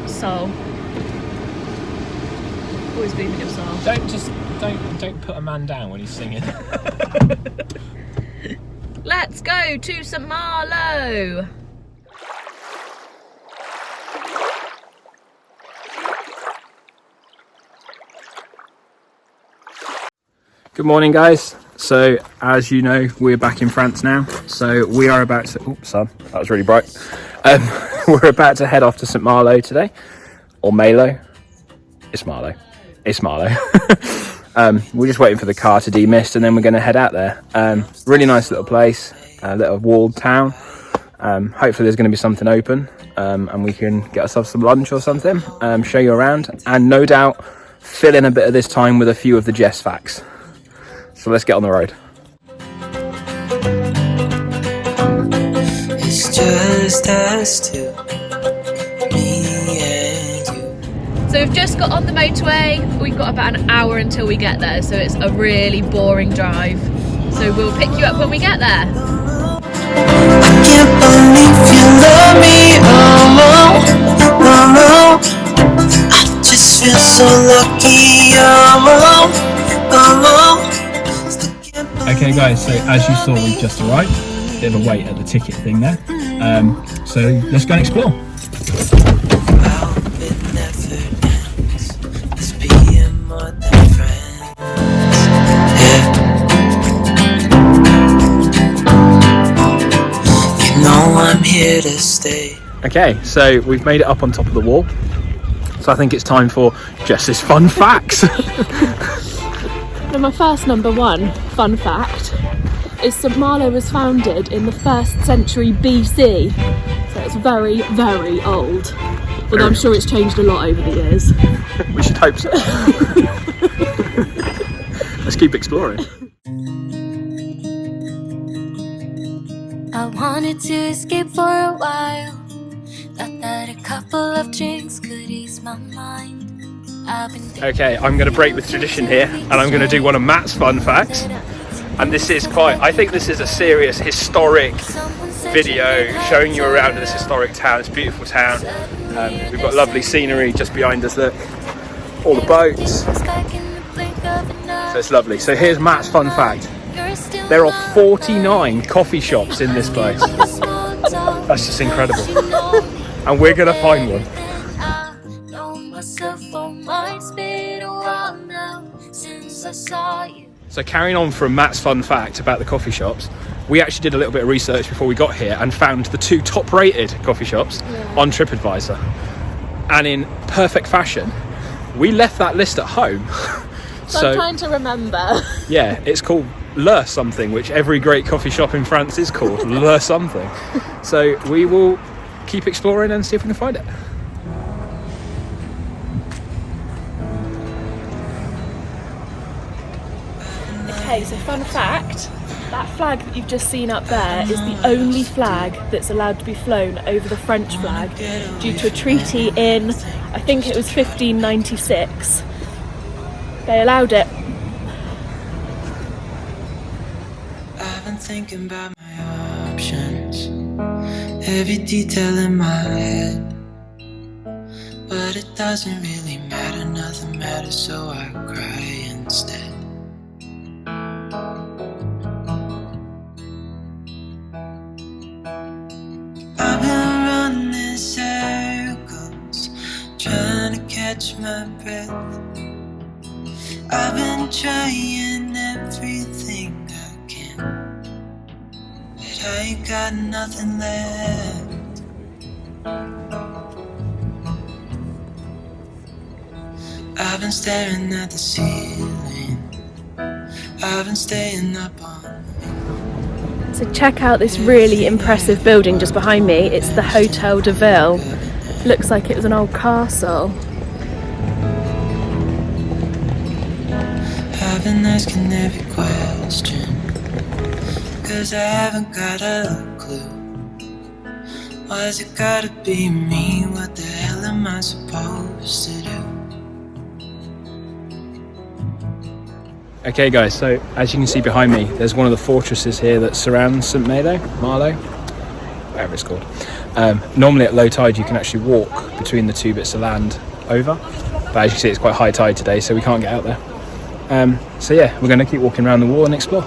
Soul. Always booming your soul. Don't put a man down when he's singing. Let's go to St Malo. Good morning, guys. So, as you know, we're back in France now. So we are about to... Oops, sun. That was really bright. We're about to head off to St Malo today. Or Malo. It's Malo. It's Malo. We're just waiting for the car to demist and then we're going to head out there. Really nice little place. A little walled town. Hopefully there's going to be something open. And we can get ourselves some lunch or something. Show you around. And no doubt fill in a bit of this time with a few of the Jess facts. So let's get on the road. It's just us two, me and you. So we've just got on the motorway. We've got about an hour until we get there, so it's a really boring drive. So we'll pick you up when we get there. I can't believe you love me, I just feel so lucky, Okay guys, so as you saw, we've just arrived. Bit of a wait at the ticket thing there. So let's go and explore. You know I'm here to stay. Okay, so we've made it up on top of the wall. So I think it's time for Jess's fun facts. Now my first number one fun fact is St Malo was founded in the 1st century BC, so it's very, very old. Although I'm sure it's changed a lot over the years. We should hope so. Let's keep exploring. I wanted to escape for a while. Thought that a couple of drinks could ease my mind. Okay, I'm going to break with tradition here and I'm going to do one of Matt's fun facts. And this is I think this is a serious historic video showing you around this historic town, this beautiful town. We've got lovely scenery just behind us, look, all the boats. So it's lovely. So here's Matt's fun fact. There are 49 coffee shops in this place. That's just incredible. And we're going to find one. So carrying on from Matt's fun fact about the coffee shops, we actually did a little bit of research before we got here and found the 2 top rated coffee shops on TripAdvisor. And in perfect fashion, we left that list at home. So I'm trying to remember. Yeah, it's called Le something, which every great coffee shop in France is called, Le something. So we will keep exploring and see if we can find it. Okay, so fun fact, that flag that you've just seen up there is the only flag that's allowed to be flown over the French flag due to a treaty in, I think it was 1596. They allowed it. I've been thinking about my options, every detail in my head, but it doesn't really matter, nothing matters, so I cry instead. I've been running circles, trying to catch my breath. I've been trying everything I can, but I ain't got nothing left. I've been staring at the ceiling, I've been staying up on. So check out this really impressive building just behind me. It's the Hotel de Ville. Looks like it was an old castle. I've been asking every question, cause I haven't got a clue. Why's it gotta be me? What the hell am I supposed to do? Okay guys, so as you can see behind me, there's one of the fortresses here that surrounds St Malo. whatever it's called. Normally at low tide you can actually walk between the two bits of land over, but as you see it's quite high tide today, so we can't get out there. So yeah, we're going to keep walking around the wall and explore.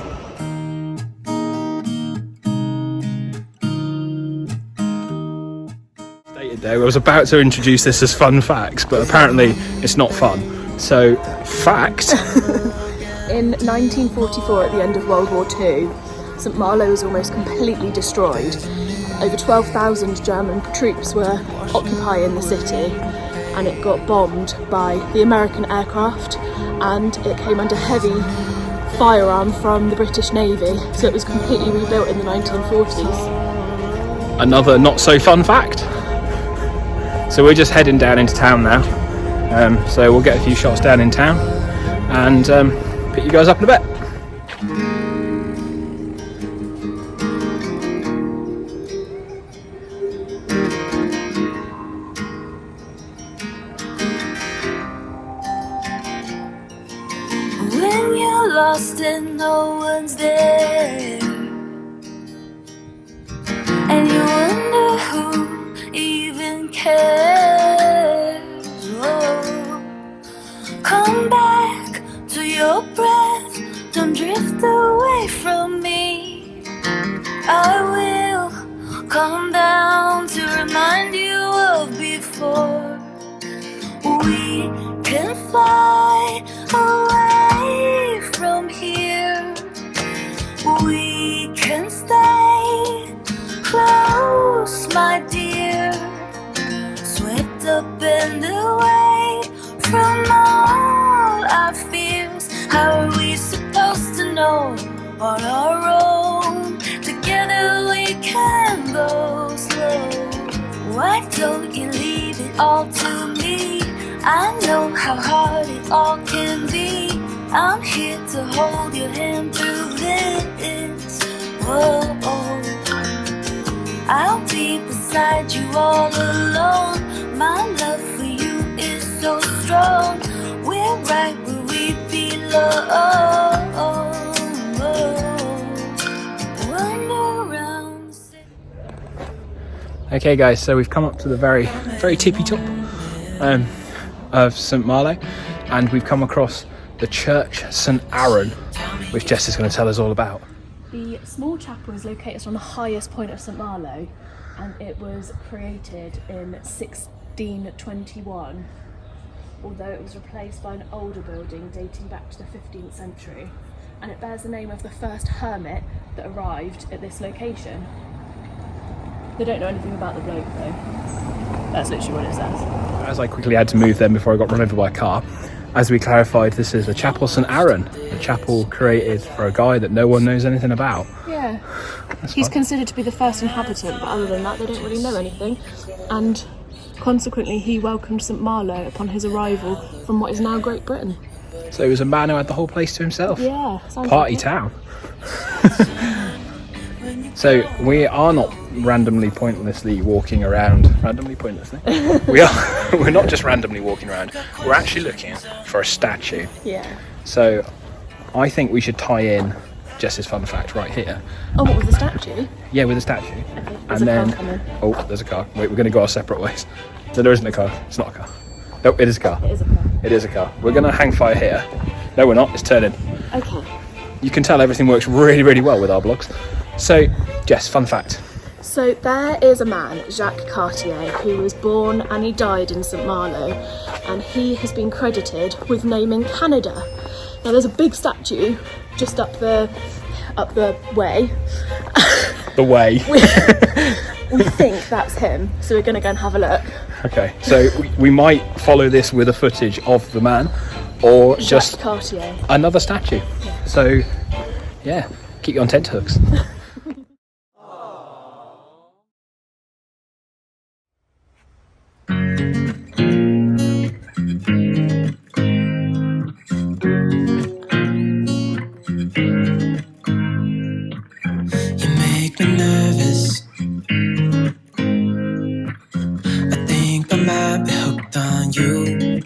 Stated there, I was about to introduce this as fun facts, but apparently it's not fun. So, fact. In 1944, at the end of World War II, St Malo was almost completely destroyed. Over 12,000 German troops were occupying the city, and it got bombed by the American aircraft, and it came under heavy firearm from the British Navy, so it was completely rebuilt in the 1940s. Another not so fun fact. So we're just heading down into town now. So we'll get a few shots down in town and pick you guys up in a bit. When you're lost and no one's there, and you wonder who even cares. Oh, come back to your breath, don't drift away from me. I will come down to remind you of before. We can fly away from here. We can stay close, my dear. Swept up and away from all our fears. How are we supposed to know on our own? Together we can go slow. Why don't you leave it all to me? I know how hard it all can be. I'm here to hold your hand through this. Whoa, I'll be beside you all alone. My love for you is so strong. We're right where we belong. Wander around. Okay guys, so we've come up to the very tippy top of St Malo, and we've come across the Church St Aaron, which Jess is going to tell us all about. The small chapel is located on the highest point of St Malo, and it was created in 1621, although it was replaced by an older building dating back to the 15th century, and it bears the name of the first hermit that arrived at this location. They don't know anything about the bloke though. That's literally what it says. As I quickly had to move then before I got run over by a car, as we clarified, this is the Chapel St Aaron, a chapel created for a guy that no one knows anything about. Yeah. That's He's fine. considered to be the first inhabitant, but other than that they don't really know anything. And consequently he welcomed St Malo upon his arrival from what is now Great Britain. So he was a man who had the whole place to himself. Yeah, sounds Party like it. town. So we are not randomly pointlessly walking around. We're not just randomly walking around. We're actually looking for a statue. Yeah. So I think we should tie in Jess's fun fact right here. Oh, what was the statue? Yeah, with a statue. Okay, And there's a then car coming. oh, there's a car. Wait, we're going to go our separate ways. No, there isn't a car. It's not a car. No, it is a car. It is a car. It is a car. We're going to hang fire here. No, we're not. It's turning. Okay. You can tell everything works really, really well with our vlogs. So, Jess, fun fact. So there is a man, Jacques Cartier, who was born and he died in St Malo, and he has been credited with naming Canada. Now there's a big statue just up the way. The way. We think that's him, so we're going to go and have a look. Okay, so we might follow this with a footage of the man, or Jacques just Cartier. another statue. So, yeah, keep you on tenterhooks. You make me nervous. I think I might be hooked on you.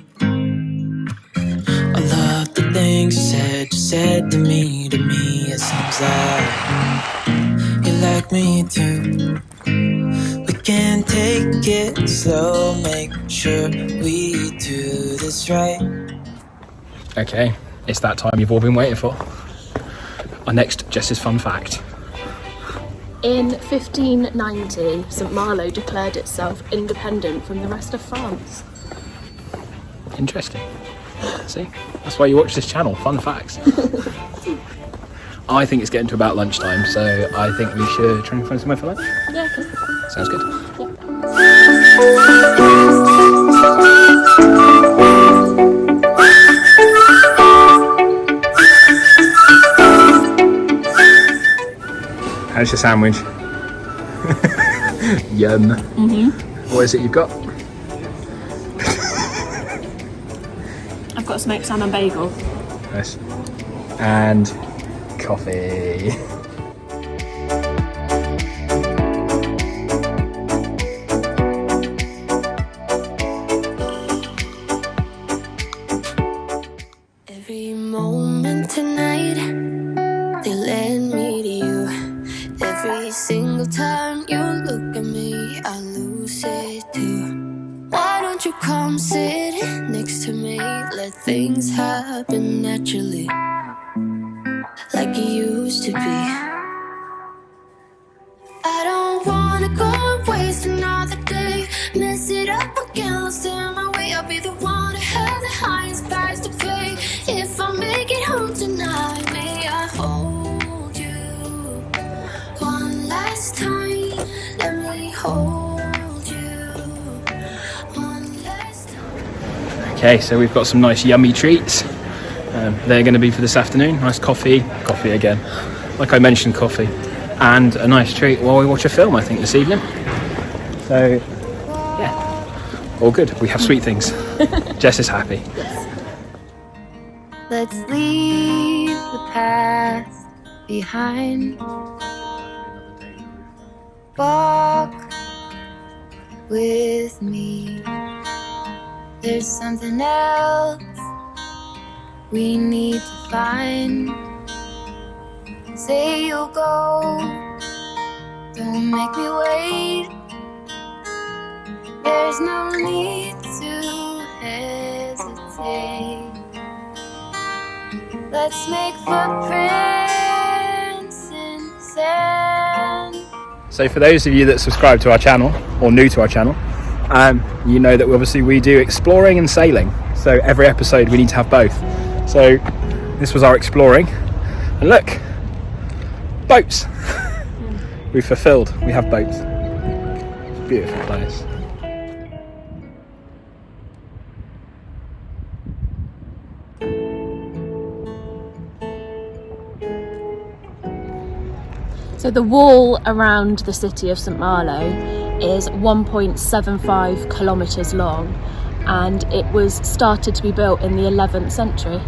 All of the things you said to me, it seems like you like me too. can take it slow, make sure we do this right. Okay, it's that time you've all been waiting for. Our next Jess's fun fact. In 1590, St Malo declared itself independent from the rest of France. Interesting. See, that's why you watch this channel, fun facts. I think it's getting to about lunchtime, so I think we should try and find somewhere for lunch. Yeah, okay. Sounds good. How's your sandwich? Yum. What is it you've got? I've got a smoked salmon bagel. Nice. And coffee. Every moment tonight, they led me to you. Every single time you look at me, I lose it too. Why don't you come sit next to me? Let things happen naturally, like it used to be. I don't wanna go and waste another day. Mess it up again, lost in my way. I'll be the one to have the highest price to pay. If I make it home tonight, may I hold you one last time? Let me hold you one last time. Okay, so we've got some nice yummy treats. They're going to be for this afternoon. Nice coffee again. Like I mentioned, coffee. And a nice treat while we watch a film, I think, this evening. So, yeah, all good. We have sweet things. Jess is happy. Let's leave the past behind. Walk with me. There's something else we need to find. Say you'll go, don't make me wait. There's no need to hesitate. Let's make footprints in sand. So for those of you that subscribe to our channel, or new to our channel, you know that we do exploring and sailing. So every episode we need to have both. So this was our exploring. And look, boats. We've fulfilled, we have boats. It's a beautiful place. So the wall around the city of St Malo is 1.75 kilometres long, and it was started to be built in the 11th century.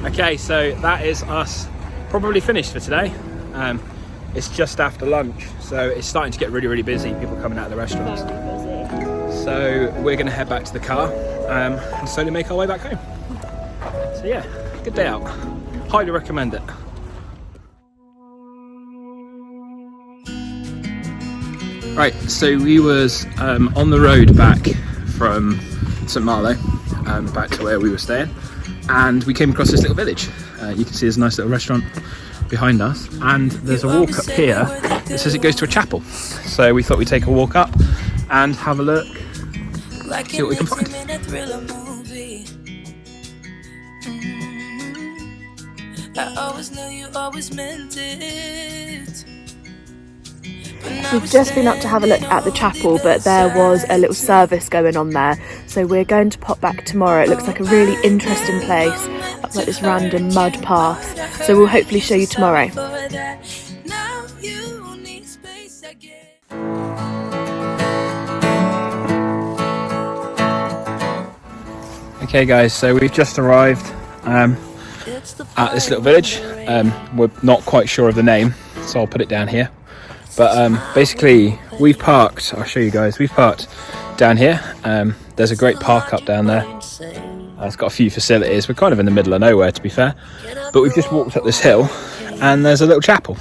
Okay, so that is us probably finished for today. It's just after lunch, so it's starting to get really, really busy. People coming out of the restaurants. So we're going to head back to the car and slowly make our way back home. So yeah, good day out. Highly recommend it. Right, so we was on the road back from St Malo, back to where we were staying, and we came across this little village. You can see there's a nice little restaurant behind us, and there's a walk up here that says it goes to a chapel. So we thought we'd take a walk up and have a look, see what we can find. I always knew you always meant it. We've just been up to have a look at the chapel, but there was a little service going on there, so we're going to pop back tomorrow. It looks like a really interesting place, up like this random mud path, so we'll hopefully show you tomorrow. Okay guys, so we've just arrived at this little village. We're not quite sure of the name, so I'll put it down here. But basically we've parked, I'll show you guys, we've parked down here. There's a great park up down there. It's got a few facilities. We're kind of in the middle of nowhere, to be fair, but we've just walked up this hill and there's a little chapel,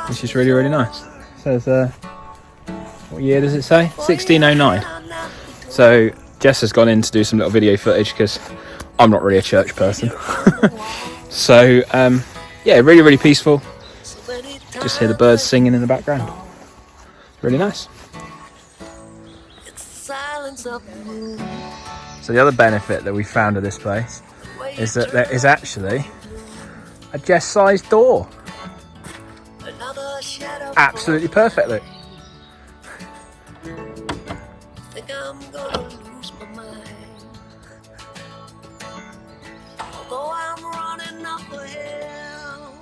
which is really, really nice. It says, what year does it say? 1609. So Jess has gone in to do some little video footage because I'm not really a church person. So yeah, really, really peaceful. Just hear the birds singing in the background. Really nice. So the other benefit that we found of this place is that there is actually a Jess-sized door. Absolutely perfect, look. Think I'm gonna lose my mind. Although I'm running up a hill,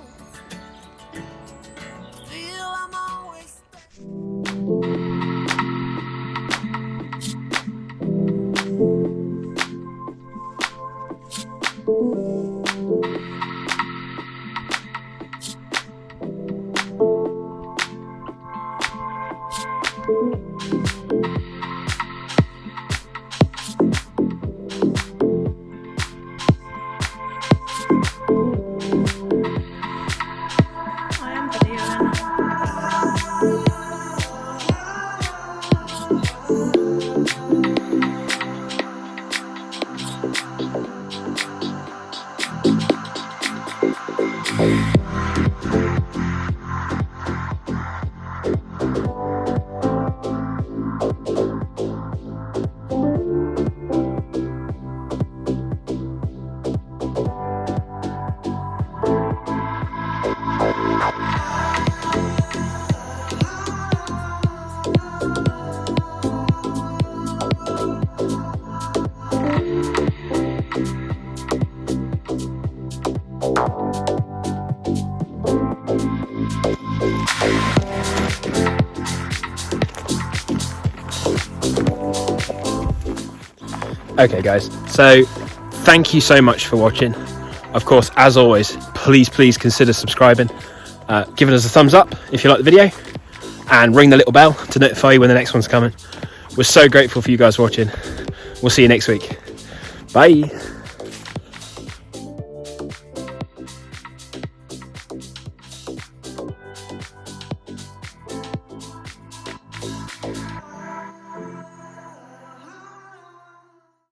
feel I'm always Okay guys, so thank you so much for watching. Of course, as always, please consider subscribing, giving us a thumbs up if you like the video, and ring the little bell to notify you when the next one's coming. We're so grateful for you guys watching. We'll see you next week. Bye.